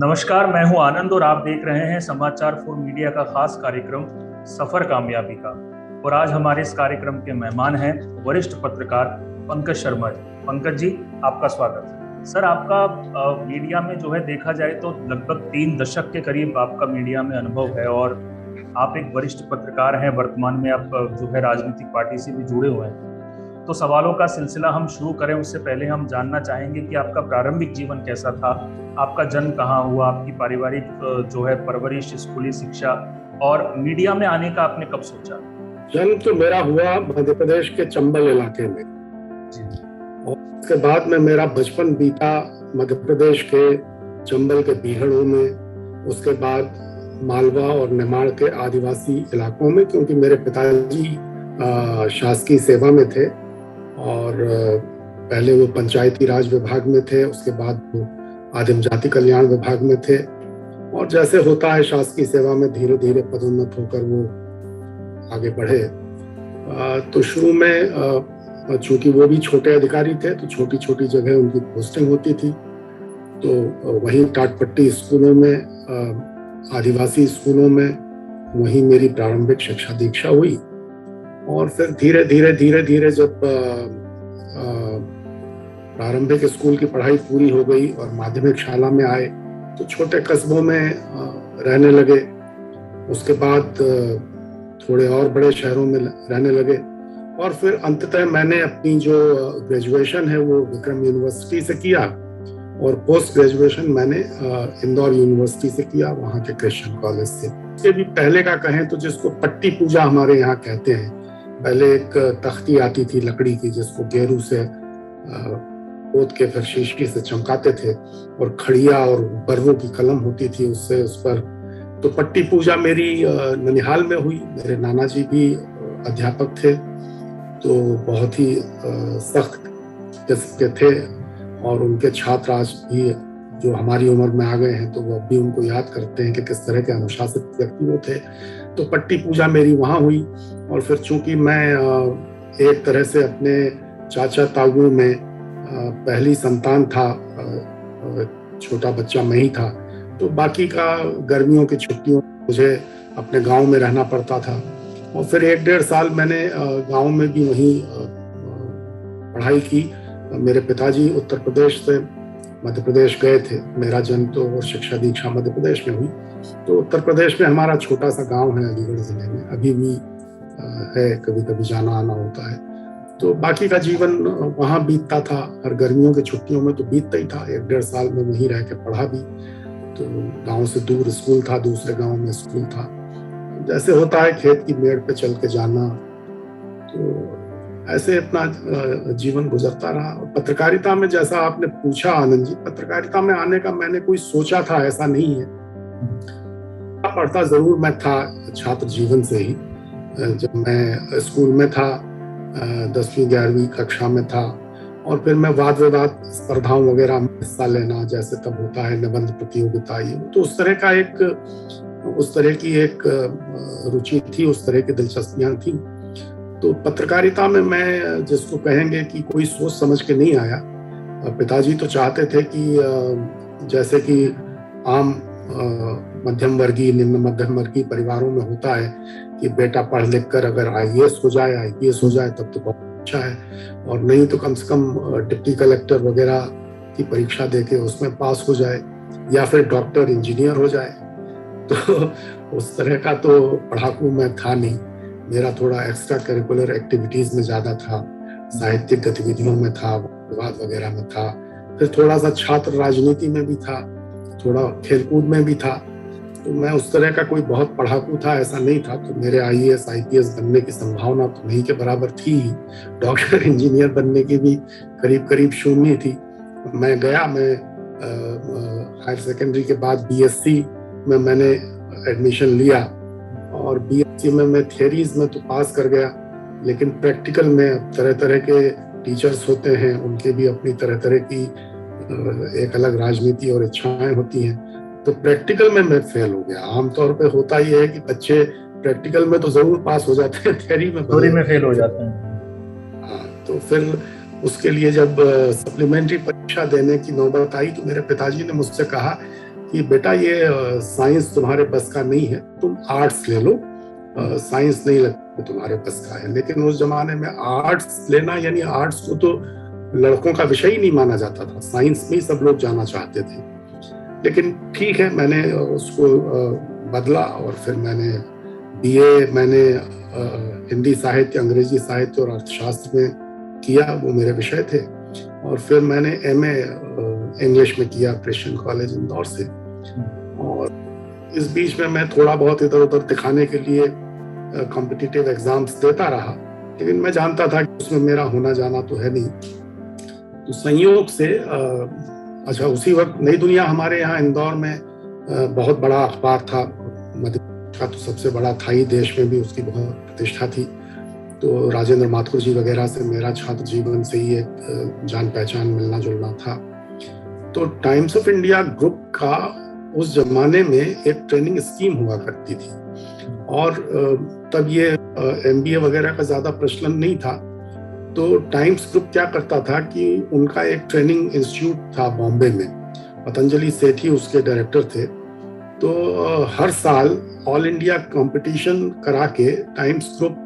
नमस्कार, मैं हूं आनंद और आप देख रहे हैं समाचार फॉर मीडिया का खास कार्यक्रम सफर कामयाबी का। और आज हमारे इस कार्यक्रम के मेहमान हैं वरिष्ठ पत्रकार पंकज शर्मा जी। पंकज जी, आपका स्वागत है। सर, आपका मीडिया में जो है देखा जाए तो लगभग 3 दशक के करीब आपका मीडिया में अनुभव है और आप एक वरिष्ठ पत्रकार हैं। वर्तमान में आप जो है राजनीतिक पार्टी से भी जुड़े हुए हैं। तो सवालों का सिलसिला हम शुरू करें उससे पहले हम जानना चाहेंगे कि आपका प्रारंभिक जीवन कैसा था, आपका जन्म कहाँ हुआ, आपकी पारिवारिक जो है परवरिश, स्कूली शिक्षा और मीडिया में आने का आपने कब सोचा? जन्म तो मेरा हुआ मध्य प्रदेश के चंबल इलाके में जी। और उसके बाद में मेरा बचपन बीता मध्य प्रदेश के चंबल के बीहड़ों में, उसके बाद मालवा और निमाड़ के आदिवासी इलाकों में, क्योंकि मेरे पिताजी शासकीय सेवा में थे और पहले वो पंचायती राज विभाग में थे, उसके बाद वो आदिम जाति कल्याण विभाग में थे और जैसे होता है शासकीय सेवा में धीरे धीरे पदोन्नत होकर वो आगे बढ़े। तो शुरू में चूंकि वो भी छोटे अधिकारी थे तो छोटी छोटी जगह उनकी पोस्टिंग होती थी, तो वहीं टाटपट्टी स्कूलों में, आदिवासी स्कूलों में वहीं मेरी प्रारंभिक शिक्षा दीक्षा हुई। और फिर धीरे धीरे धीरे धीरे जब प्रारंभिक स्कूल की पढ़ाई पूरी हो गई और माध्यमिक शाला में आए तो छोटे कस्बों में रहने लगे। उसके बाद थोड़े और बड़े शहरों में रहने लगे और फिर अंततः मैंने अपनी जो ग्रेजुएशन है वो विक्रम यूनिवर्सिटी से किया और पोस्ट ग्रेजुएशन मैंने इंदौर यूनिवर्सिटी से किया, वहाँ के क्रिश्चियन कॉलेज से। इसके भी पहले का कहें तो जिसको पट्टी पूजा हमारे यहाँ कहते हैं, पहले एक तख्ती आती थी लकड़ी की जिसको गेरू से पोत के फिर शीशी से चमकाते थे और खड़िया और बर्रों की कलम होती थी उससे, उस पर तो पट्टी पूजा मेरी ननिहाल में हुई। मेरे नाना जी भी अध्यापक थे, तो बहुत ही सख्त किस्म के थे और उनके छात्र आज भी जो हमारी उम्र में आ गए हैं तो वो अब भी उनको याद करते हैं कि किस तरह के अनुशासित व्यक्ति वो थे। तो पट्टी पूजा मेरी वहाँ हुई और फिर चूंकि मैं एक तरह से अपने चाचा ताऊ में पहली संतान था, छोटा बच्चा मैं ही था, तो बाकी का गर्मियों की छुट्टियों मुझे अपने गांव में रहना पड़ता था और फिर 1-1.5 साल मैंने गांव में भी वहीं पढ़ाई की। मेरे पिताजी उत्तर प्रदेश से मध्य प्रदेश गए थे, मेरा जन्म तो और शिक्षा दीक्षा मध्य प्रदेश में हुई। तो उत्तर प्रदेश में हमारा छोटा सा गांव है अलीगढ़ जिले में, अभी भी है, कभी कभी जाना आना होता है। तो बाकी का जीवन वहाँ बीतता था, हर गर्मियों की छुट्टियों में तो बीतता ही था। 1-1.5 साल में वहीं रह के पढ़ा भी, तो गांव से दूर स्कूल था, दूसरे गांव में स्कूल था। जैसे होता है खेत की मेड़ पे चल के जाना, तो ऐसे अपना जीवन गुजरता रहा। पत्रकारिता में जैसा आपने पूछा आनंद जी, पत्रकारिता में आने का मैंने कोई सोचा था ऐसा नहीं है। पढ़ता जरूर मैं था छात्र जीवन से ही। जब मैं स्कूल में था 10वीं 11वीं कक्षा में था और फिर मैं वाद विवाद स्पर्धाओं वगैरह में हिस्सा लेना, जैसे तब होता है निबंध प्रतियोगिता, ये तो उस तरह की एक रुचि थी, उस तरह की दिलचस्पियां थी। तो पत्रकारिता में मैं जिसको कहेंगे कि कोई सोच समझ के नहीं आया। पिताजी तो चाहते थे कि जैसे कि आम मध्यम वर्गीय, निम्न मध्यम वर्गीय परिवारों में होता है कि बेटा पढ़ लिख कर अगर IAS हो जाए, IPS हो जाए तब तो बहुत अच्छा है, और नहीं तो कम से कम डिप्टी कलेक्टर वगैरह की परीक्षा देके उसमें पास हो जाए या फिर डॉक्टर इंजीनियर हो जाए। तो उस तरह का तो पढ़ाकू मैं था नहीं। मेरा थोड़ा एक्स्ट्रा करिकुलर एक्टिविटीज में ज़्यादा था, साहित्यिक गतिविधियों में था, विवाद वगैरह में था, फिर थोड़ा सा छात्र राजनीति में भी था, थोड़ा खेलकूद में भी था। तो मैं उस तरह का कोई बहुत पढ़ाकू था ऐसा नहीं था। तो मेरे IAS IPS बनने की संभावना तो नहीं के बराबर थी, डॉक्टर इंजीनियर बनने की भी करीब करीब शून्य थी। मैं गया, मैं हायर सेकेंडरी के बाद BSc में मैंने एडमिशन लिया और BSc में मैं थियरीज में तो पास कर गया, लेकिन प्रैक्टिकल में तरह तरह के टीचर्स होते हैं, उनके भी अपनी तरह तरह की एक अलग राजनीति और इच्छाएं होती हैं। तो प्रैक्टिकल में मैं फेल हो गया। आमतौर पे होता ही है कि बच्चे प्रैक्टिकल में तो जरूर पास हो जाते हैं, थ्योरी में फेल हो जाते हैं। हाँ, तो फिर उसके लिए जब सप्लीमेंट्री परीक्षा देने की नौबत आई तो मेरे पिताजी ने मुझसे कहा कि बेटा ये साइंस तुम्हारे बस का नहीं है, तुम आर्ट्स ले लो, साइंस नहीं लगता तुम्हारे बस का है। लेकिन उस जमाने में आर्ट्स लेना यानी आर्ट्स को तो लड़कों का विषय ही नहीं माना जाता था, साइंस में ही सब लोग जाना चाहते थे। लेकिन ठीक है, मैंने उसको बदला और फिर मैंने बीए मैंने हिंदी साहित्य, अंग्रेजी साहित्य और अर्थशास्त्र में किया, वो मेरे विषय थे। और फिर मैंने एमए इंग्लिश में किया क्रिश्चियन कॉलेज इंदौर से। और इस बीच में मैं थोड़ा बहुत इधर उधर दिखाने के लिए कॉम्पिटिटिव एग्जाम्स देता रहा, लेकिन मैं जानता था कि उसमें मेरा होना जाना तो है नहीं। तो संयोग से अच्छा, उसी वक्त नई दुनिया हमारे यहाँ इंदौर में बहुत बड़ा अखबार था, मध्य का तो सबसे बड़ा था ही, देश में भी उसकी बहुत प्रतिष्ठा थी। तो राजेंद्र माथुर जी वगैरह से मेरा छात्र जीवन से ही एक जान पहचान मिलना जुलना था। तो टाइम्स ऑफ इंडिया ग्रुप का उस जमाने में एक ट्रेनिंग स्कीम हुआ करती थी, और तब ये एमबीए वगैरह का ज्यादा प्रचलन नहीं था। तो टाइम्स ग्रुप क्या करता था कि उनका एक ट्रेनिंग इंस्टीट्यूट था बॉम्बे में, पतंजलि सेठी उसके डायरेक्टर थे। तो हर साल ऑल इंडिया कंपटीशन करा के टाइम्स ग्रुप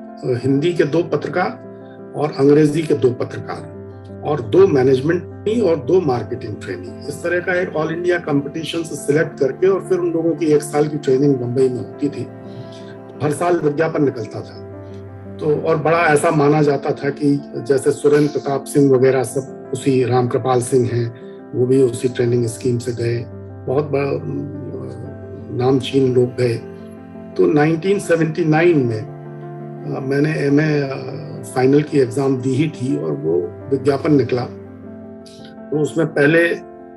हिंदी के 2 पत्रकार और अंग्रेजी के 2 पत्रकार और 2 मैनेजमेंट और 2 मार्केटिंग ट्रेनिंग, इस तरह का एक ऑल इंडिया कंपटीशन से सिलेक्ट करके, और फिर उन लोगों की 1 साल की ट्रेनिंग मुंबई में होती थी। हर साल विज्ञापन निकलता था। तो और बड़ा ऐसा माना जाता था कि जैसे सुरेंद्र प्रताप सिंह वगैरह सब उसी, राम कृपाल सिंह हैं, वो भी उसी ट्रेनिंग स्कीम से गए, बहुत बड़ा नामचीन लोग गए। तो 1979 में मैंने एमए फाइनल की एग्जाम दी ही थी, और वो विज्ञापन निकला। तो उसमें पहले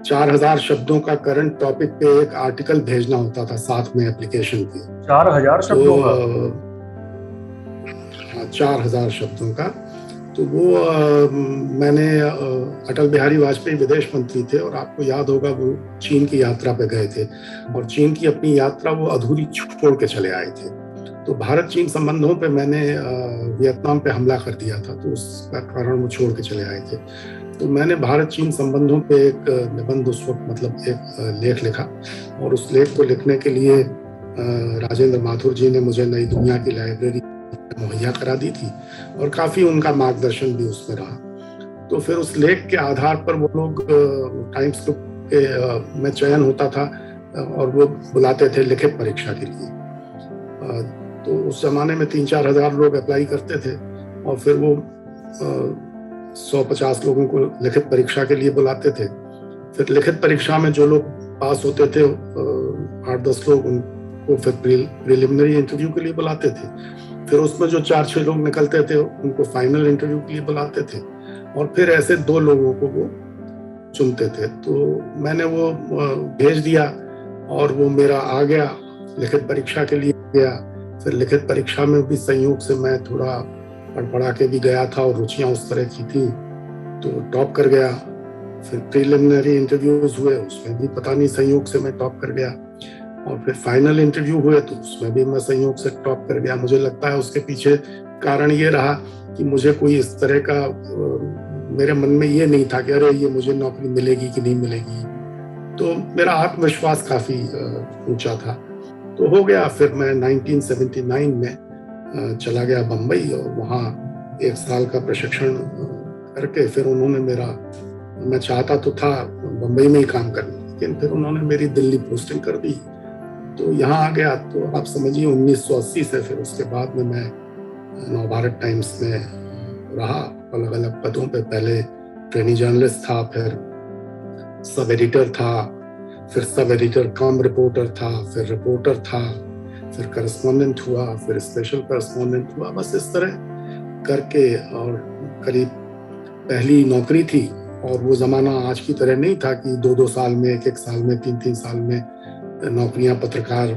4000 शब्दों का करंट टॉपिक पे एक आर्टिकल भेजना होता था साथ में एप्लीकेशन के। 4000 शब्दों का? 4000 शब्दों का। तो वो मैंने अटल बिहारी वाजपेयी विदेश मंत्री थे, और आपको याद होगा वो चीन की यात्रा पे गए थे, और चीन की अपनी यात्रा वो अधूरी छोड़ के चले आए थे। तो भारत चीन संबंधों पे मैंने वियतनाम पे हमला कर दिया था, तो उसका कारण वो छोड़ के चले आए थे। तो मैंने भारत चीन संबंधों पे एक निबंध उस वक्त, मतलब एक लेख लिखा, और उस लेख को लिखने के लिए राजेंद्र माथुर जी ने मुझे नई दुनिया की लाइब्रेरी मुहैया करा दी थी, और काफी उनका मार्गदर्शन भी उसमें रहा। तो फिर उस लेख के आधार पर वो लोग टाइम्स ग्रुप के में चयन होता था, और वो बुलाते थे लिखित परीक्षा के लिए। तो उस जमाने में 3-4 हजार लोग अप्लाई करते थे, और फिर वो 150 लोगों को लिखित परीक्षा के लिए बुलाते थे। फिर लिखित परीक्षा में जो लोग पास होते थे, 8-10 लोग, उनको फिर प्रिलिमिनरी इंटरव्यू के लिए बुलाते थे। फिर उसमें जो 4-6 लोग निकलते थे उनको फाइनल इंटरव्यू के लिए बुलाते थे, और फिर ऐसे 2 लोगों को वो चुनते थे। तो मैंने वो भेज दिया, और वो मेरा आ गया, लिखित परीक्षा के लिए गया। फिर लिखित परीक्षा में भी संयोग से मैं थोड़ा पढ़ा के भी गया था, और रुचियां उस तरह की थी, तो टॉप कर गया। फिर प्रीलिमिनरी इंटरव्यूज हुए, उसमें भी पता नहीं संयोग से मैं टॉप कर गया, और फिर फाइनल इंटरव्यू हुए तो उसमें भी मैं संयोग से टॉप कर गया। मुझे लगता है उसके पीछे कारण ये रहा कि मुझे कोई इस तरह का, मेरे मन में ये नहीं था कि अरे ये मुझे नौकरी मिलेगी कि नहीं मिलेगी। तो मेरा आत्मविश्वास काफी ऊंचा था। तो हो गया। फिर मैं 1979 में चला गया बम्बई, और वहाँ 1 साल का प्रशिक्षण करके फिर उन्होंने मैं चाहता तो था बम्बई में ही काम करना, लेकिन फिर उन्होंने मेरी दिल्ली पोस्टिंग कर दी, तो यहाँ आ गया। तो आप समझिए 1980 से फिर उसके बाद में मैं नवभारत टाइम्स में रहा, अलग अलग पदों पे। पहले ट्रेनी जर्नलिस्ट था, फिर सब एडिटर था, फिर सब एडिटर कम रिपोर्टर था, फिर रिपोर्टर था, फिर करस्पॉन्डेंट हुआ, फिर स्पेशल करस्पॉन्डेंट हुआ। बस इस तरह करके, और करीब पहली नौकरी थी, और वो ज़माना आज की तरह नहीं था कि 2-2 साल में, 1-1 साल में, 3-3 साल में नौकरियां पत्रकार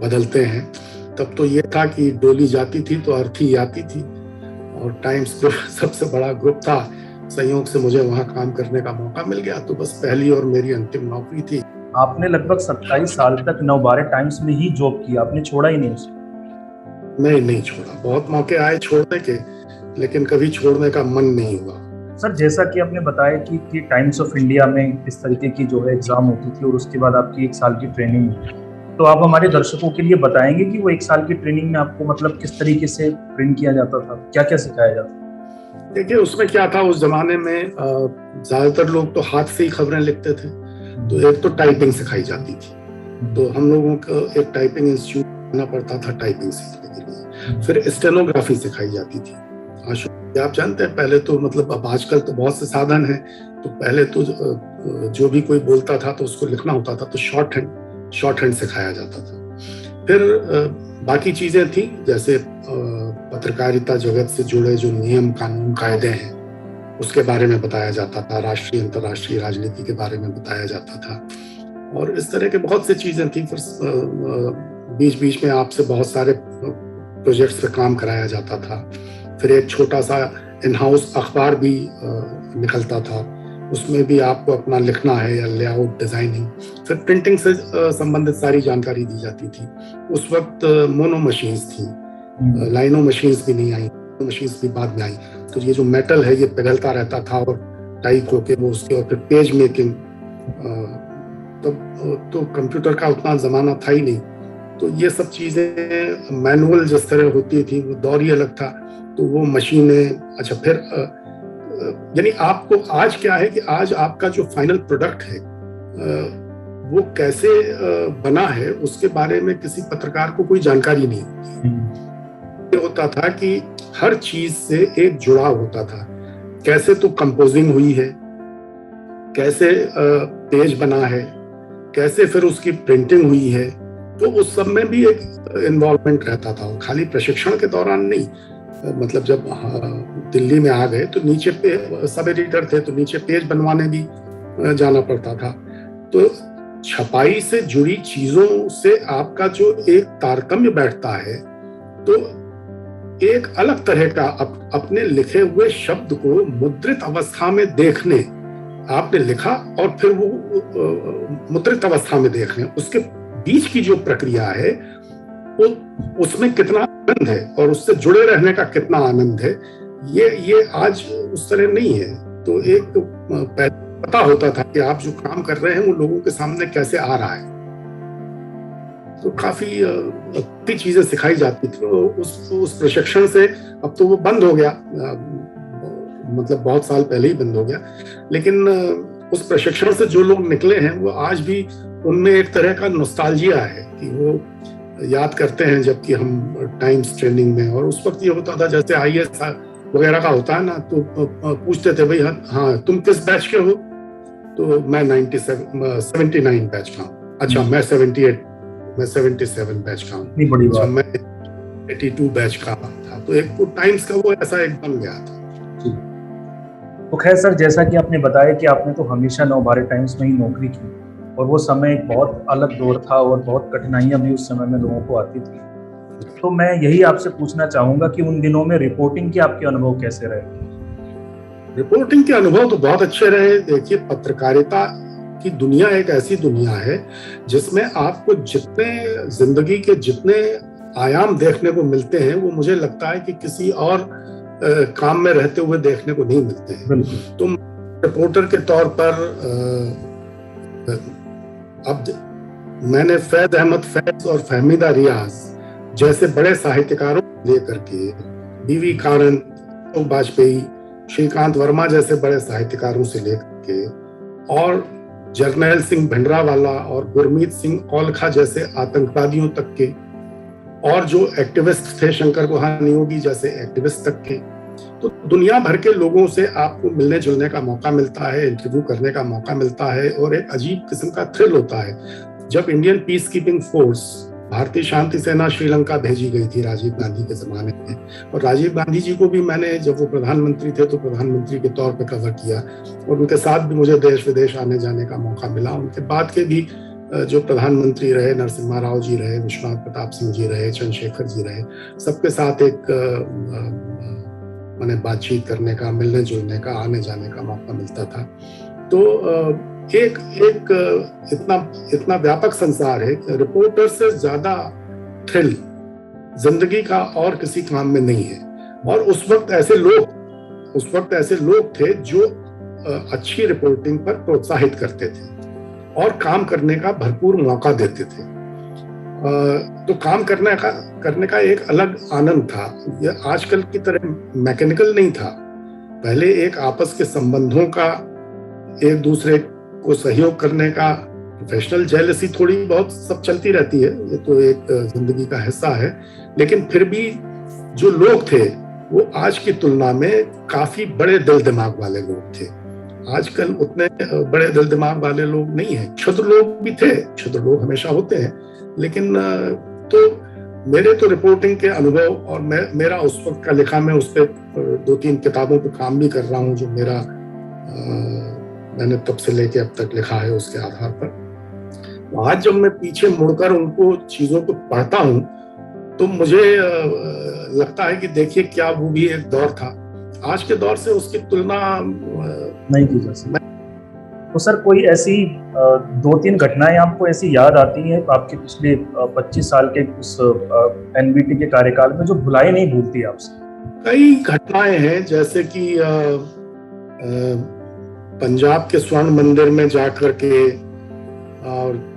बदलते हैं। तब तो ये था कि डोली जाती थी तो अर्थी आती थी, और टाइम्स ग्रुप सबसे बड़ा ग्रुप था। संयोग से मुझे वहाँ काम करने का मौका मिल गया, तो बस पहली और मेरी अंतिम नौकरी थी। आपने लगभग 27 साल तक नवभारत टाइम्स में ही जॉब किया, आपने छोड़ा ही नहीं उसे? नहीं छोड़ा। बहुत मौके आए छोड़ने के, लेकिन कभी छोड़ने का मन नहीं हुआ। सर जैसा कि आपने बताया कि टाइम्स ऑफ इंडिया में इस तरीके की जो है एग्जाम होती थी और उसके बाद आपकी 1 साल की ट्रेनिंग हुई, तो आप हमारे दर्शकों के लिए बताएंगे कि वो 1 साल की ट्रेनिंग में आपको मतलब किस तरीके से ट्रेन किया जाता था, क्या क्या सिखाया जाता था? देखिए उसमें क्या था, उस जमाने में ज्यादातर लोग तो हाथ से ही खबरें लिखते थे। तो एक तो टाइपिंग सिखाई जाती थी, तो हम लोगों को एक टाइपिंग इंस्टीट्यूट जाना पड़ता था टाइपिंग सीखने के लिए। फिर स्टेनोग्राफी सिखाई जाती थी। आप जानते हैं पहले तो मतलब, अब आजकल तो बहुत से साधन हैं, तो पहले तो जो भी कोई बोलता था तो उसको लिखना होता था, तो शॉर्ट हैंड सिखाया जाता था। फिर बाकी चीजें थी, जैसे पत्रकारिता जगत से जुड़े जो नियम कानून कायदे हैं उसके बारे में बताया जाता था, राष्ट्रीय अंतर्राष्ट्रीय राजनीति के बारे में बताया जाता था, और इस तरह के बहुत सी चीजें थी। फिर बीच बीच में आपसे बहुत सारे प्रोजेक्ट्स पे काम कराया जाता था। फिर एक छोटा सा इन हाउस अखबार भी निकलता था, उसमें भी आपको अपना लिखना है, या लेआउट, डिजाइनिंग। फिर प्रिंटिंग से संबंधित सारी जानकारी दी जाती थी। उस वक्त मोनो मशीन्स थी, लाइनो मशीन्स भी नहीं आई, मशीन्स भी बाद में आई। तो ये जो मेटल है ये पिघलता रहता था और टाइप होके वो उसके, और फिर पेज मेकिंग। तो कंप्यूटर का उतना जमाना था ही नहीं, तो ये सब चीजें मैनुअल जिस तरह होती थी वो दौर ही अलग था। तो वो मशीनें, अच्छा फिर यानी आपको आज क्या है कि आज आपका जो फाइनल प्रोडक्ट है वो कैसे बना है उसके बारे में किसी पत्रकार को कोई जानकारी नहीं होती। ये होता था कि हर चीज से एक जुड़ाव होता था। कैसे तो कंपोजिंग हुई है, कैसे पेज बना है, कैसे फिर उसकी प्रिंटिंग हुई है, तो उस सब में भी एक इन्वॉल्वमेंट रहता था। खाली प्रशिक्षण के दौरान नहीं, मतलब जब दिल्ली में आ गए तो नीचे पे सब एडिटर थे, तो नीचे पेज बनवाने भी जाना पड़ता था। तो छपाई से जुड़ी चीजों से आपका जो एक तारतम्य बैठता है, तो एक अलग तरह का अपने लिखे हुए शब्द को मुद्रित अवस्था में देखने, आपने लिखा और फिर वो मुद्रित अवस्था में देखने, उसके बीच की जो प्रक्रिया है वो उसमें कितना आनंद है और उससे जुड़े रहने का कितना आनंद है, ये आज उस तरह नहीं है। तो एक पहले पता होता था कि आप जो काम कर रहे हैं वो लोगों के सामने कैसे आ रहा है, तो काफी चीजें सिखाई जाती थी। उस प्रशिक्षण से अब तो वो बंद हो गया, मतलब बहुत साल पहले ही बंद हो गया, लेकिन उस प्रशिक्षण से जो लोग निकले हैं वो आज भी उनमें एक तरह का नॉस्टैल्जिया है कि वो याद करते हैं जबकि हम टाइम्स ट्रेनिंग में। और उस वक्त ये होता था जैसे IAS वगैरह का होता है ना, तो पूछते थे भाई हाँ तुम किस बैच के हो, तो मैं 79 बैच का हूँ। अच्छा मैं 77 बैच का हूँ। अच्छा मैं 82 बैच का था। तो एक टाइम्स का वो ऐसा एक बन गया था। तो खैर सर, जैसा कि आपने बताया कि आपने तो हमेशा नवभारत टाइम्स में ही नौकरी की, और वो समय एक बहुत अलग दौर था और बहुत कठिनाइयां भी उस समय में लोगों को आती थी। तो मैं यही आपसे पूछना चाहूंगा कि उन दिनों में रिपोर्टिंग के आपके अनुभव कैसे रहे? रिपोर्टिंग के अनुभव तो बहुत अच्छे रहे। देखिए, पत्रकारिता की दुनिया एक ऐसी दुनिया है जिसमें आपको जिंदगी के जितने आयाम देखने को मिलते हैं वो मुझे लगता है कि किसी और काम में रहते हुए देखने को नहीं मिलते हैं। तुम रिपोर्टर के तौर पर अब मैंने फैज अहमद फैज और फहमीदा रियाज जैसे बड़े साहित्यकारों को लेकर के, बीवी कानन वाजपेयी, श्रीकांत वर्मा जैसे बड़े साहित्यकारों से लेकर के, और जर्नैल सिंह भिंडरावाला और गुरमीत सिंह औलखा जैसे आतंकवादियों तक के, और जो एक्टिविस्ट थे शंकर गुहा नियोगी जैसे एक्टिविस्ट तक के, तो दुनिया भर के लोगों से आपको मिलने जुलने का मौका मिलता है, इंटरव्यू करने का मौका मिलता है, और एक अजीब किस्म का थ्रिल होता है जब इंडियन पीस कीपिंग फोर्स, भारतीय शांति सेना श्रीलंका भेजी गई थी राजीव गांधी के जमाने में। और राजीव गांधी जी को भी मैंने, जब वो प्रधानमंत्री थे तो प्रधानमंत्री के तौर पर कवर किया, और उनके साथ भी मुझे देश विदेश आने जाने का मौका मिला। उनके बाद के भी जो प्रधानमंत्री रहे, नरसिम्हा राव जी रहे, विश्वनाथ प्रताप सिंह जी रहे, चंद्रशेखर जी रहे, सबके साथ एक मैंने बातचीत करने का, मिलने जुलने का, आने जाने का मौका मिलता था। तो एक इतना व्यापक संसार है कि रिपोर्टर से ज्यादा थ्रिल जिंदगी का और किसी काम में नहीं है। और उस वक्त ऐसे लोग उस वक्त ऐसे लोग थे जो अच्छी रिपोर्टिंग पर प्रोत्साहित करते थे और काम करने का भरपूर मौका देते थे। तो काम करने का एक अलग आनंद था। यह आजकल की तरह मैकेनिकल नहीं था। पहले एक आपस के संबंधों का, एक दूसरे को सहयोग करने का, प्रोफेशनल जेलसी थोड़ी बहुत सब चलती रहती है, ये तो एक जिंदगी का हिस्सा है, लेकिन फिर भी जो लोग थे वो आज की तुलना में काफी बड़े दिल दिमाग वाले लोग थे। आजकल उतने बड़े दिल दिमाग वाले लोग नहीं हैं। क्षुद्र लोग भी थे, क्षुद्र लोग हमेशा होते हैं, लेकिन तो मेरे तो रिपोर्टिंग के अनुभव और मेरा उस वक्त का लिखा, मैं उस पर 2-3 किताबों पर काम भी कर रहा हूँ जो मैंने तब से लेके अब तक लिखा है, उसके आधार पर आज जब मैं पीछे मुड़कर उनको चीजों को पढ़ता हूँ तो मुझे लगता है कि देखिए क्या वो भी एक दौर था, आज के दौर से उसकी तुलना नहीं की जा सकती। तो सर कोई ऐसी 2-3 घटनाएं आपको ऐसी याद आती हैं आपके पिछले 25 साल के उस एनबीटी के कार्यकाल में जो भुलाई नहीं भूलती आपसे? कई घटनाएं हैं, जैसे कि पंजाब के स्वर्ण मंदिर में जाकर के, और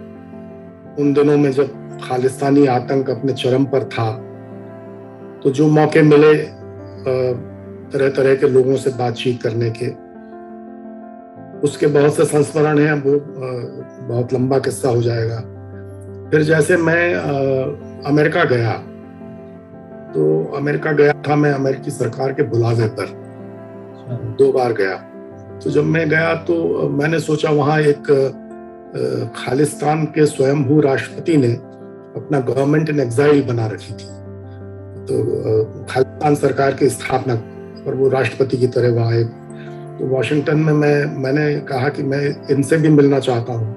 उन दिनों में जब खालिस्तानी आतंक अपने चरम पर था, तो जो मौके मिले तरह तरह के लोगों से बातचीत करने के, उसके बहुत से संस्मरण हैं, वो बहुत लंबा किस्सा हो जाएगा। फिर जैसे मैं अमेरिका गया, तो अमेरिका गया था मैं अमेरिकी सरकार के बुलावे पर 2 बार गया। तो जब मैं गया तो मैंने सोचा, वहाँ एक खालिस्तान के स्वयंभू राष्ट्रपति ने अपना गवर्नमेंट इन एग्जाइल बना रखी थी, तो खालिस्तान सरकार की स्थापना, और वो राष्ट्रपति की तरह वहाँ आए। तो वॉशिंगटन में मैंने कहा कि मैं इनसे भी मिलना चाहता हूँ,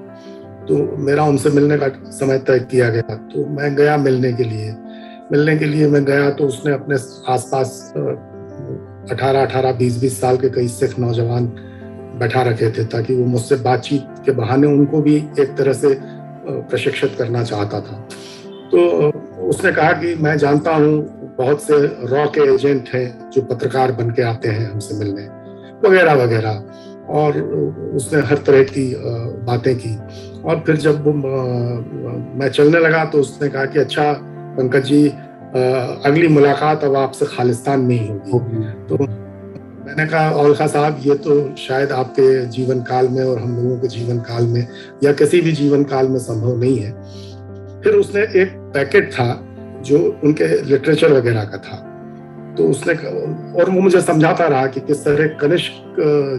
तो मेरा उनसे मिलने का समय तय किया गया। तो मैं गया मिलने के लिए मैं गया, तो उसने अपने आसपास 18-18, 20-20 साल के कई सिख नौजवान बैठा रखे थे, ताकि वो मुझसे बातचीत के बहाने उनको भी एक तरह से प्रशिक्षित करना चाहता था। तो उसने कहा कि मैं जानता हूँ बहुत से रॉ के एजेंट हैं जो पत्रकार बन के आते हैं हमसे मिलने, वगैरह वगैरह, और उसने हर तरह की बातें की। और फिर जब मैं चलने लगा तो उसने कहा कि अच्छा पंकज जी, अगली मुलाकात अब आपसे खालिस्तान में ही होगी। तो मैंने कहा औलखा साहब, ये तो शायद आपके जीवन काल में और हम लोगों के जीवन काल में या किसी भी जीवन काल में संभव नहीं है। फिर उसने एक पैकेट था जो उनके लिटरेचर वगैरह का था, तो उसने, और वो मुझे समझाता रहा कि किस तरह कनिष्क,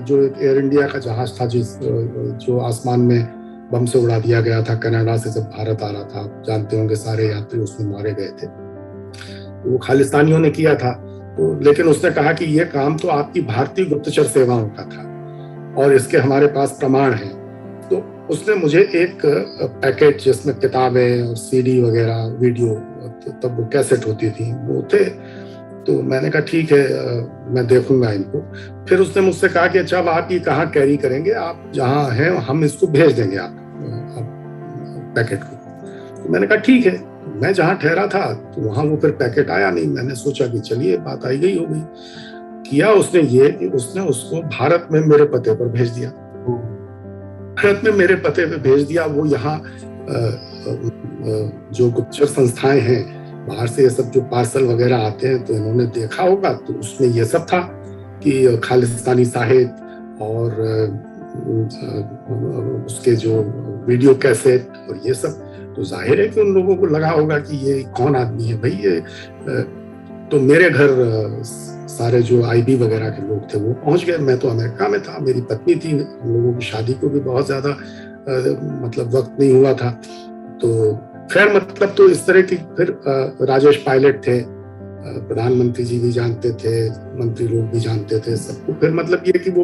जो एक एयर इंडिया का जहाज था जो आसमान में बम से उड़ा दिया गया था कनाडा से जब भारत आ रहा था, जानते होंगे सारे यात्री उसमें मारे गए थे, तो वो खालिस्तानियों ने किया था। तो लेकिन उसने कहा कि ये काम तो आपकी भारतीय गुप्तचर सेवाओं का था और इसके हमारे पास प्रमाण हैं। तो उसने मुझे एक पैकेट जिसमें किताबें और सीडी वगैरह, वीडियो, तब वो कैसेट होती थी, वो थे। तो मैंने कहा ठीक है, मैं देखूंगा इनको। फिर उसने मुझसे कहा कि अच्छा अब आप ये कहाँ कैरी करेंगे, आप जहाँ हैं हम इसको भेज देंगे आप पैकेट को। तो मैंने कहा ठीक है। मैं जहाँ ठहरा था तो वहाँ वो फिर पैकेट आया नहीं। मैंने सोचा कि चलिए बात आई गई हो गई। किया उसने ये कि उसने उसको भारत में मेरे पते पर भेज दिया, भारत में मेरे पते पे भेज दिया। वो यहाँ जो गुप्तचर संस्थाएं हैं बाहर से, ये सब जो पार्सल वगैरह आते हैं, तो इन्होंने देखा होगा, तो उसमें ये सब था कि खालिस्तानी साहित्य और उसके जो वीडियो कैसेट और ये सब। तो जाहिर है कि उन लोगों को लगा होगा कि ये कौन आदमी है भाई ये। तो मेरे घर सारे जो आईबी वगैरह के लोग थे वो पहुंच गए। मैं तो अमेरिका में था, मेरी पत्नी थी, हम लोगों की शादी को भी बहुत ज्यादा मतलब वक्त नहीं हुआ था। तो खैर मतलब तो इस तरह की, फिर राजेश पायलट थे, प्रधानमंत्री जी भी जानते थे, मंत्री लोग भी जानते थे सबको। फिर मतलब ये कि वो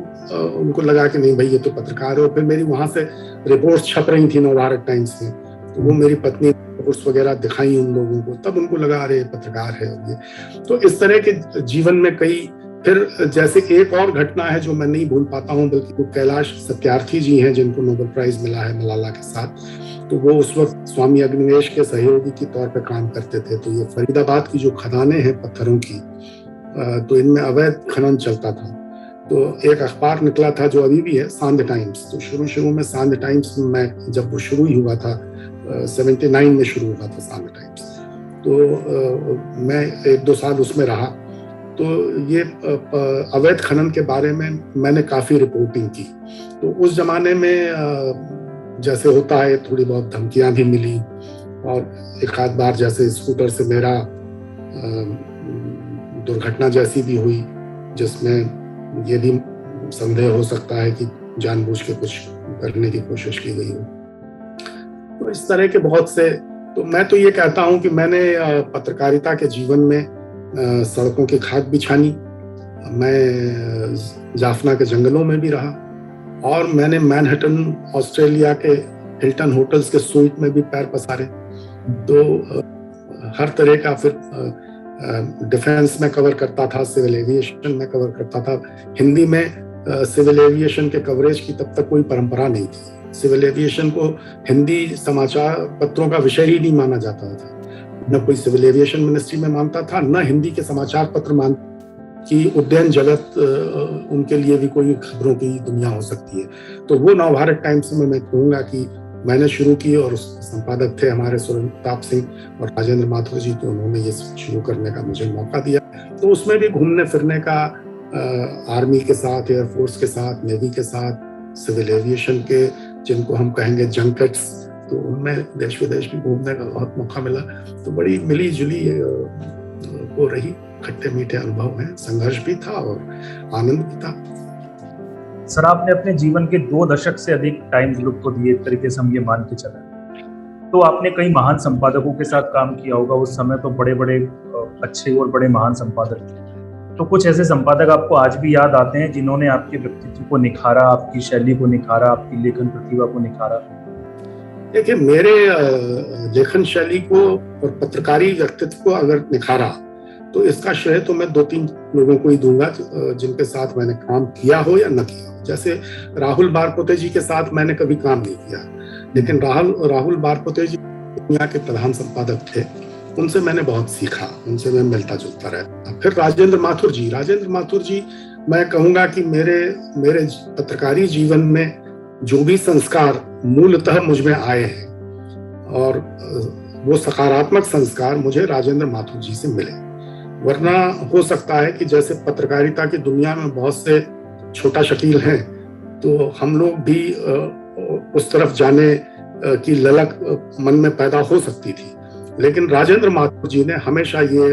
उनको लगा कि नहीं भाई ये तो पत्रकार है। और फिर मेरी वहां से रिपोर्ट्स छप रही थी नवभारत टाइम्स में, तो वो मेरी पत्नी रिपोर्ट्स वगैरह दिखाई उन लोगों को, तब उनको लगा अरे पत्रकार है ये। तो इस तरह के जीवन में कई, फिर जैसे एक और घटना है जो मैं नहीं भूल पाता हूँ, बल्कि वो कैलाश सत्यार्थी जी हैं जिनको नोबेल प्राइज मिला है मलाला के साथ। तो वो उस वक्त स्वामी अग्निवेश के सहयोगी के तौर पर काम करते थे। तो ये फरीदाबाद की जो खदानें हैं पत्थरों की, तो इनमें अवैध खनन चलता था। तो एक अखबार निकला था जो अभी भी है, सांध टाइम्स। तो शुरू में सांध टाइम्स में जब वो शुरू ही हुआ था, 79 में शुरू हुआ था सांध टाइम्स, तो मैं 1-2 साल उसमें रहा। तो ये अवैध खनन के बारे में मैंने काफ़ी रिपोर्टिंग की। तो उस जमाने में जैसे होता है, थोड़ी बहुत धमकियां भी मिली, और एक आध बार जैसे स्कूटर से मेरा दुर्घटना जैसी भी हुई, जिसमें ये भी संदेह हो सकता है कि जानबूझ के कुछ करने की कोशिश की गई हो। तो इस तरह के बहुत से, तो मैं तो ये कहता हूँ कि मैंने पत्रकारिता के जीवन में सड़कों की खाक भी छानी, मैं जाफना के जंगलों में भी रहा, और मैंने मैनहट्टन ऑस्ट्रेलिया के हिल्टन होटल्स के स्वीट में भी पैर पसारे। तो हर तरह का, फिर डिफेंस में कवर करता था, सिविल एविएशन में कवर करता था। हिंदी में सिविल एविएशन के कवरेज की तब तक कोई परंपरा नहीं थी। सिविल एविएशन को हिंदी समाचार पत्रों का विषय ही नहीं माना जाता था, न कोई सिविल एविएशन मिनिस्ट्री में मानता था, न हिंदी के समाचार पत्र मान कि उड्डयन जगत उनके लिए भी कोई खबरों की दुनिया हो सकती है। तो वो नवभारत टाइम्स में मैं कहूँगा कि मैंने शुरू की, और संपादक थे हमारे सुरेंद्र प्रताप सिंह और राजेंद्र माथुर जी, तो उन्होंने ये शुरू करने का मुझे मौका दिया। तो उसमें भी घूमने फिरने का, आर्मी के साथ, एयरफोर्स के साथ, नेवी के साथ, सिविल एविएशन के जिनको हम कहेंगे जंकेट्स, तो उनमें देश विदेश भी घूमने का बहुत मौका मिला। तो बड़ी मिली जुली वो रही, खट्टे मीठे अनुभव हैं, संघर्ष भी था और आनंद भी था। सर, आपने अपने जीवन के 2 दशक से अधिक टाइम्स ग्रुप को दिए, एक तरीके से हम ये मान के चले। तो आपने कई महान संपादकों के साथ काम किया होगा, उस समय तो बड़े बड़े अच्छे और बड़े महान संपादक थे। तो कुछ ऐसे संपादक आपको आज भी याद आते हैं जिन्होंने आपके व्यक्तित्व को निखारा, आपकी शैली को निखारा, आपकी लेखन प्रतिभा को निखारा? देखिए, मेरे लेखन शैली को और पत्रकारी व्यक्तित्व को अगर निखारा, तो इसका श्रेय तो मैं 2-3 लोगों को ही दूंगा जिनके साथ मैंने काम किया हो या न किया हो। जैसे राहुल बारपोते जी के साथ मैंने कभी काम नहीं किया, लेकिन राहुल बारपोते जी दुनिया के प्रधान संपादक थे, उनसे मैंने बहुत सीखा, उनसे मैं मिलता जुलता रहता। फिर राजेंद्र माथुर जी, मैं कहूँगा कि मेरे पत्रकारी जीवन में जो भी संस्कार मूलतः मुझ में आए हैं, और वो सकारात्मक संस्कार मुझे राजेंद्र माथुर जी से मिले। वरना हो सकता है कि जैसे पत्रकारिता की दुनिया में बहुत से छोटा शकील हैं, तो हम लोग भी उस तरफ जाने की ललक मन में पैदा हो सकती थी। लेकिन राजेंद्र माथुर जी ने हमेशा ये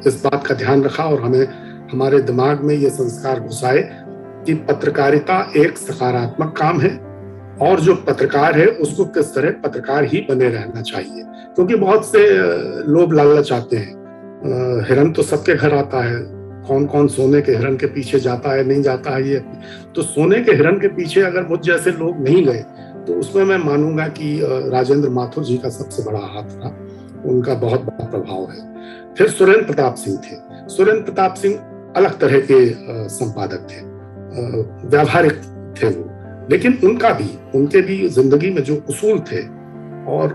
इस बात का ध्यान रखा और हमारे दिमाग में ये संस्कार घुसाए कि पत्रकारिता एक सकारात्मक काम है, और जो पत्रकार है उसको किस तरह पत्रकार ही बने रहना चाहिए। क्योंकि बहुत से लोभ लालच आते हैं, हिरन तो सबके घर आता है, कौन कौन सोने के हिरन के पीछे जाता है, नहीं जाता है, ये तो सोने के हिरन के पीछे अगर मुझ जैसे लोग नहीं गए, तो उसमें मैं मानूंगा कि राजेंद्र माथुर जी का सबसे बड़ा हाथ था, उनका बहुत बड़ा प्रभाव है। फिर सुरेंद्र प्रताप सिंह थे। सुरेंद्र प्रताप सिंह अलग तरह के संपादक थे, व्यावहारिक थे वो, लेकिन उनके भी जिंदगी में जो उसूल थे और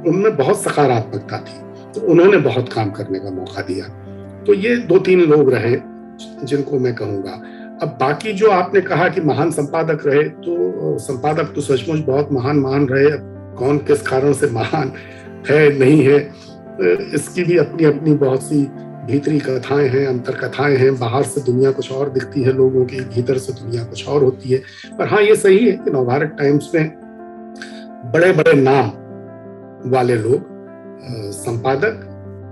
उनमें बहुत सकारात्मकता थी, तो उन्होंने बहुत काम करने का मौका दिया। तो ये 2-3 लोग रहे जिनको मैं कहूँगा। अब बाकी जो आपने कहा कि महान संपादक रहे, तो संपादक तो सचमुच बहुत महान रहे। कौन किस कारण से महान है नहीं है, इसकी भी अपनी अपनी बहुत सी भीतरी कथाएं हैं, अंतर कथाएं हैं। बाहर से दुनिया कुछ और दिखती है लोगों की, भीतर से दुनिया कुछ और होती है। पर हाँ, ये सही है कि नवभारत टाइम्स में बड़े बड़े नाम वाले लोग संपादक,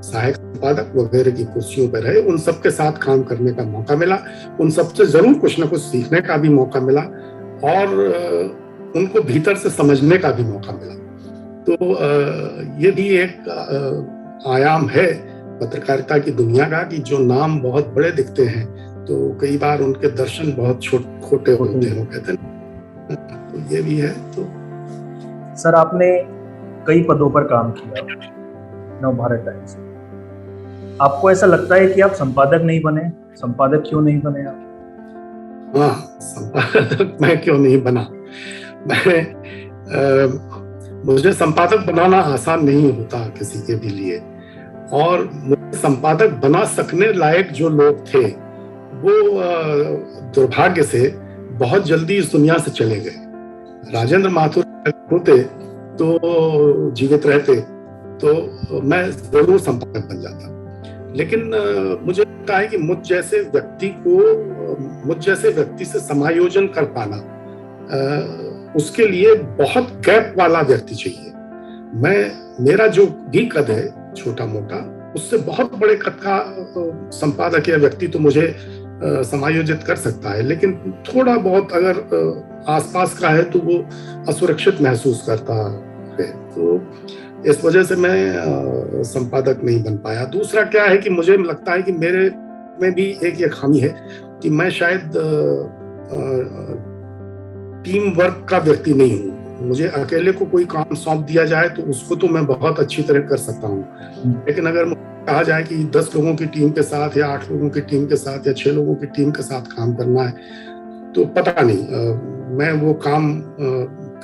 सहायक संपादक वगैरह की कुर्सियों पर रहे। उन सबके साथ काम करने का मौका मिला, उन सबसे जरूर कुछ ना कुछ सीखने का भी मौका मिला, और उनको भीतर से समझने का भी मौका मिला। तो ये भी एक आयाम है पत्रकारिता की दुनिया का कि जो नाम बहुत बड़े दिखते हैं, तो कई बार उनके दर्शन बहुत छोटे होते हैं, कहते हैं। तो ये भी है। तो सर, आपने कई पदों पर काम किया नवभारत टाइम्स। आपको ऐसा लगता है कि आप संपादक नहीं बने? संपादक क्यों नहीं बने आप? हाँ, संपादक मैं क्यों नहीं बना? मुझे संपादक बनाना आसान नहीं होता किसी के भी लिए, और मुझे संपादक बना सकने लायक जो लोग थे वो दुर्भाग्य से बहुत जल्दी इस दुनिया से चले गए। राजेंद्र माथुर होते तो जीवित रहते तो मैं जरूर संपादक बन जाता, लेकिन मुझे लगता है कि मुझ जैसे व्यक्ति से समायोजन कर पाना, उसके लिए बहुत गैप वाला व्यक्ति चाहिए। मेरा जो भी कद है छोटा मोटा, उससे बहुत बड़े कद का संपादक या व्यक्ति तो मुझे समायोजित कर सकता है, लेकिन थोड़ा बहुत अगर आसपास का है तो वो असुरक्षित महसूस करता है। तो इस वजह से मैं संपादक नहीं बन पाया। दूसरा क्या है कि मुझे लगता है कि मेरे में भी एक ये खामी है कि मैं शायद टीम वर्क का व्यक्ति नहीं हूँ। मुझे अकेले को कोई काम सौंप दिया जाए तो उसको तो मैं बहुत अच्छी तरह कर सकता हूँ, लेकिन अगर मुझे कहा जाए कि 10 लोगों की टीम के साथ या 8 लोगों की टीम के साथ या 6 लोगों की टीम के साथ काम करना है तो पता नहीं मैं वो काम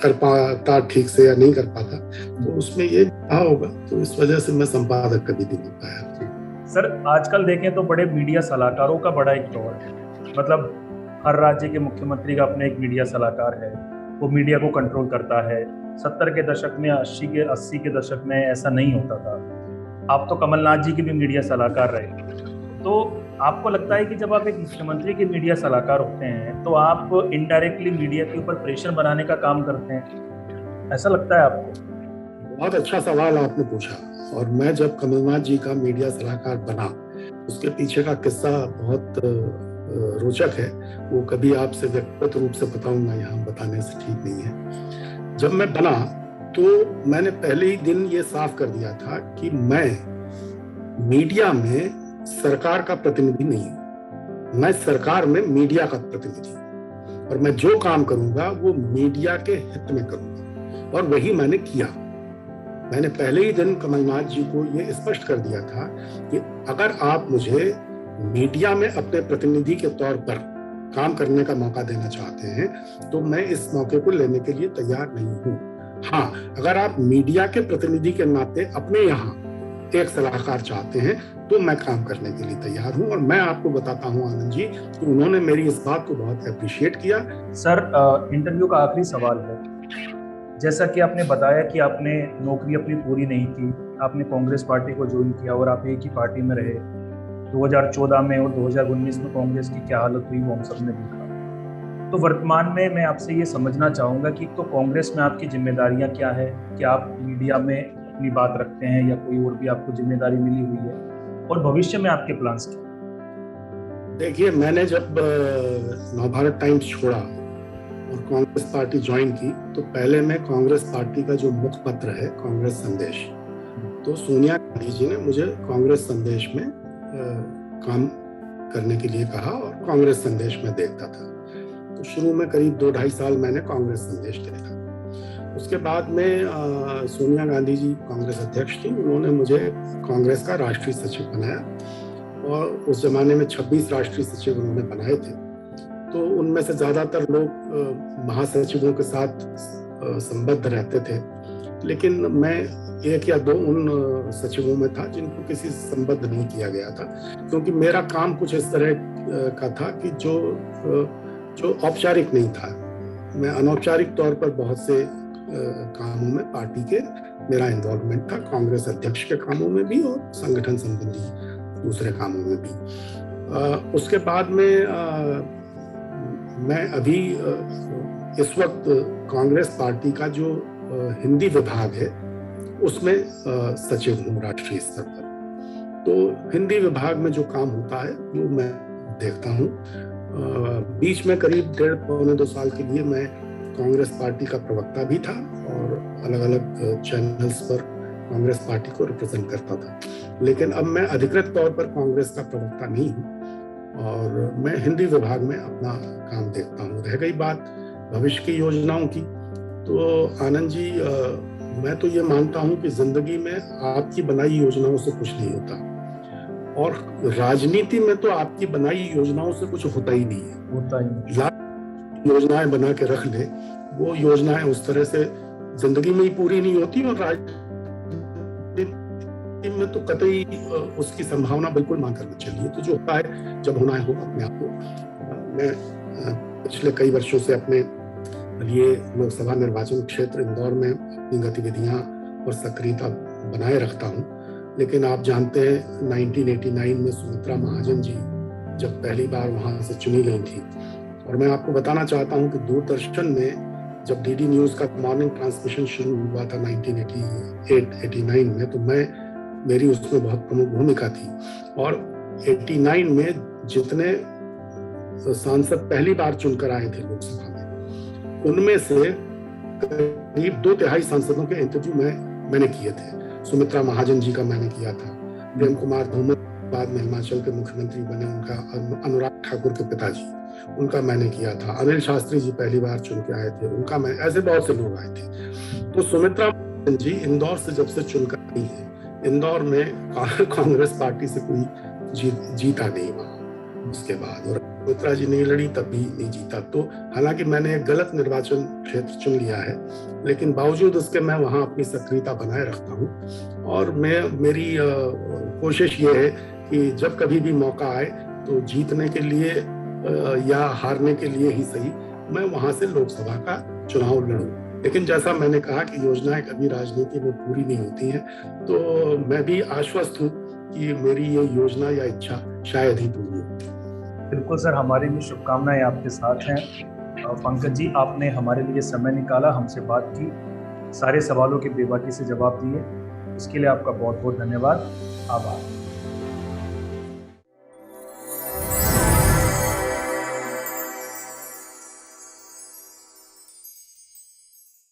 कर पाता ठीक से या नहीं कर पाता, तो उसमें ये कहा होगा। तो इस वजह से मैं संपादक कभी नहीं बन पाया। सर, आजकल देखें तो बड़े मीडिया सलाहकारों का बड़ा एक दौर है। मतलब हर राज्य के मुख्यमंत्री का अपना एक मीडिया सलाहकार है, वो मीडिया को कंट्रोल करता है। 70 के दशक में, 80 के दशक में ऐसा नहीं होता था। आप तो कमलनाथ जी के भी मीडिया सलाहकार रहे, तो आपको लगता है कि जब आप एक मुख्यमंत्री के मीडिया सलाहकार होते हैं तो आप इनडायरेक्टली मीडिया के ऊपर प्रेशर बनाने का काम करते हैं, ऐसा लगता है आपको? बहुत अच्छा सवाल आपने पूछा। और मैं जब कमलनाथ जी का मीडिया सलाहकार बना, उसके पीछे का किस्सा बहुत रोचक है। वो कभी आपसे व्यक्तिगत रूप से बताऊंगा, यहाँ बताने से ठीक नहीं है। जब मैं बना तो मैंने पहले ही दिन ये साफ कर दिया था कि मैं मीडिया में सरकार का प्रतिनिधि नहीं हूं, मैं सरकार में मीडिया का प्रतिनिधि हूं, और मैं जो काम करूंगा वो मीडिया के हित में करूंगा, और वही मैंने किया। मैंने पहले ही दिन कमलनाथ जी को ये स्पष्ट कर दिया था कि अगर आप मुझे मीडिया में अपने प्रतिनिधि के तौर पर काम करने का मौका देना चाहते हैं तो मैं इस मौके को लेने के लिए तैयार नहीं हूँ। हाँ, अगर आप मीडिया के प्रतिनिधि के नाते अपने यहाँ एक सलाहकार चाहते हैं तो मैं काम करने के लिए तैयार हूँ। और मैं आपको बताता हूँ आनंद जी कि उन्होंने मेरी इस बात को बहुत अप्रिशिएट किया। सर, इंटरव्यू का आखिरी सवाल है। जैसा कि आपने बताया कि आपने नौकरी अपनी पूरी नहीं की, आपने कांग्रेस पार्टी को ज्वाइन किया और आप एक ही पार्टी में रहे। 2014 में और 2019 में कांग्रेस की क्या हालत हुई वो हम सब ने देखा। तो वर्तमान में मैं आपसे ये समझना चाहूँगा कि तो कांग्रेस में आपकी जिम्मेदारियाँ क्या है, क्या आप मीडिया में अपनी बात रखते हैं या कोई और भी आपको जिम्मेदारी मिली हुई है, और भविष्य में आपके प्लान्स क्या? देखिए, मैंने जब नवभारत टाइम्स छोड़ा और कांग्रेस पार्टी ज्वाइन की तो पहले मैं कांग्रेस पार्टी का जो मुखपत्र है कांग्रेस संदेश, तो सोनिया गांधी जी ने मुझे कांग्रेस संदेश में काम करने के लिए कहा और कांग्रेस संदेश में देखता था। तो शुरू में करीब 2-2.5 साल मैंने कांग्रेस संदेश देखा। उसके बाद में सोनिया गांधी जी कांग्रेस अध्यक्ष थी, उन्होंने मुझे कांग्रेस का राष्ट्रीय सचिव बनाया और उस जमाने में 26 राष्ट्रीय सचिव उन्होंने बनाए थे। तो उनमें से ज्यादातर लोग महासचिवों के साथ संबद्ध रहते थे, लेकिन मैं 1 या 2 उन सचिवों में था जिनको किसी से संबद्ध नहीं किया गया था, क्योंकि मेरा काम कुछ इस तरह का था कि जो औपचारिक नहीं था। मैं अनौपचारिक तौर पर बहुत से कामों में पार्टी के मेरा इन्वॉल्वमेंट था, कांग्रेस अध्यक्ष के कामों में भी और संगठन संबंधी दूसरे कामों में भी। उसके बाद में मैं अभी इस वक्त कांग्रेस पार्टी का जो हिंदी विभाग है उसमें सचिव हूँ राष्ट्रीय स्तर पर। तो हिंदी विभाग में जो काम होता है वो मैं देखता हूँ। बीच में करीब 1.5-2 साल के लिए मैं कांग्रेस पार्टी का प्रवक्ता भी था और अलग अलग चैनल्स पर कांग्रेस पार्टी को रिप्रेजेंट करता था, लेकिन अब मैं अधिकृत तौर पर कांग्रेस का प्रवक्ता नहीं हूँ और मैं हिंदी विभाग में अपना काम देखता हूँ। रह गई बात भविष्य की योजनाओं की, तो आनंद जी मैं तो ये मानता हूँ कि जिंदगी में आपकी बनाई योजनाओं से कुछ नहीं होता, और राजनीति में तो आपकी बनाई योजनाओं से कुछ होता ही नहीं है। योजनाएं बना के रख ले, वो योजनाएं उस तरह से जिंदगी में ही पूरी नहीं होती और में तो कतई उसकी संभावना बिल्कुल ना करना चाहिए। तो जो होता है, जब होना है होगा अपने आप को। मैं पिछले कई वर्षों से अपने लिए लोकसभा निर्वाचन क्षेत्र इंदौर में अपनी गतिविधियां और सक्रियता बनाए रखता हूं। लेकिन आप जानते हैं 1989 में सुमित्रा महाजन जी जब पहली बार वहां से चुनी गई थी, और मैं आपको बताना चाहता हूं कि दूरदर्शन में जब डीडी न्यूज का मॉर्निंग ट्रांसमिशन शुरू हुआ था 1988-89 में, तो मेरी उसमें बहुत प्रमुख भूमिका थी। और 89 में जितने सांसद पहली बार चुनकर आए थे लोकसभा में, उनमें से करीब 2/3 सांसदों के इंटरव्यू मैंने किए थे। सुमित्रा महाजन जी का मैंने किया था, प्रेम कुमार धूमल बाद में हिमाचल के मुख्यमंत्री बने उनका, अनुराग ठाकुर के पिताजी, उनका मैंने किया था। अनिल शास्त्री जी पहली बार चुन के आए थे, उनका मैं, ऐसे बहुत से लोग आए थे। तो सुमित्रा महाजन जी इंदौर से जब से चुनकर आई है, इंदौर में कांग्रेस पार्टी से कोई जीता नहीं वहां उसके बाद, और सुमित्रा जी नहीं लड़ी तब भी नहीं जीता। तो हालांकि मैंने एक गलत निर्वाचन क्षेत्र चुन लिया है, लेकिन बावजूद उसके मैं वहां अपनी सक्रियता बनाए रखता हूं। और मेरी कोशिश ये है कि जब कभी भी मौका आए तो जीतने के लिए या हारने के लिए ही सही, मैं वहां से लोकसभा का चुनाव लड़ूं। लेकिन जैसा मैंने कहा कि योजनाएं कभी राजनीति में पूरी नहीं होती हैं, तो मैं भी आश्वस्त हूं कि मेरी ये योजना या इच्छा शायद ही पूरी हो। बिल्कुल सर, हमारी भी शुभकामनाएं आपके साथ हैं। पंकज जी, आपने हमारे लिए समय निकाला, हमसे बात की, सारे सवालों के बेबाकी से जवाब दिए, इसके लिए आपका बहुत बहुत धन्यवाद। आभार।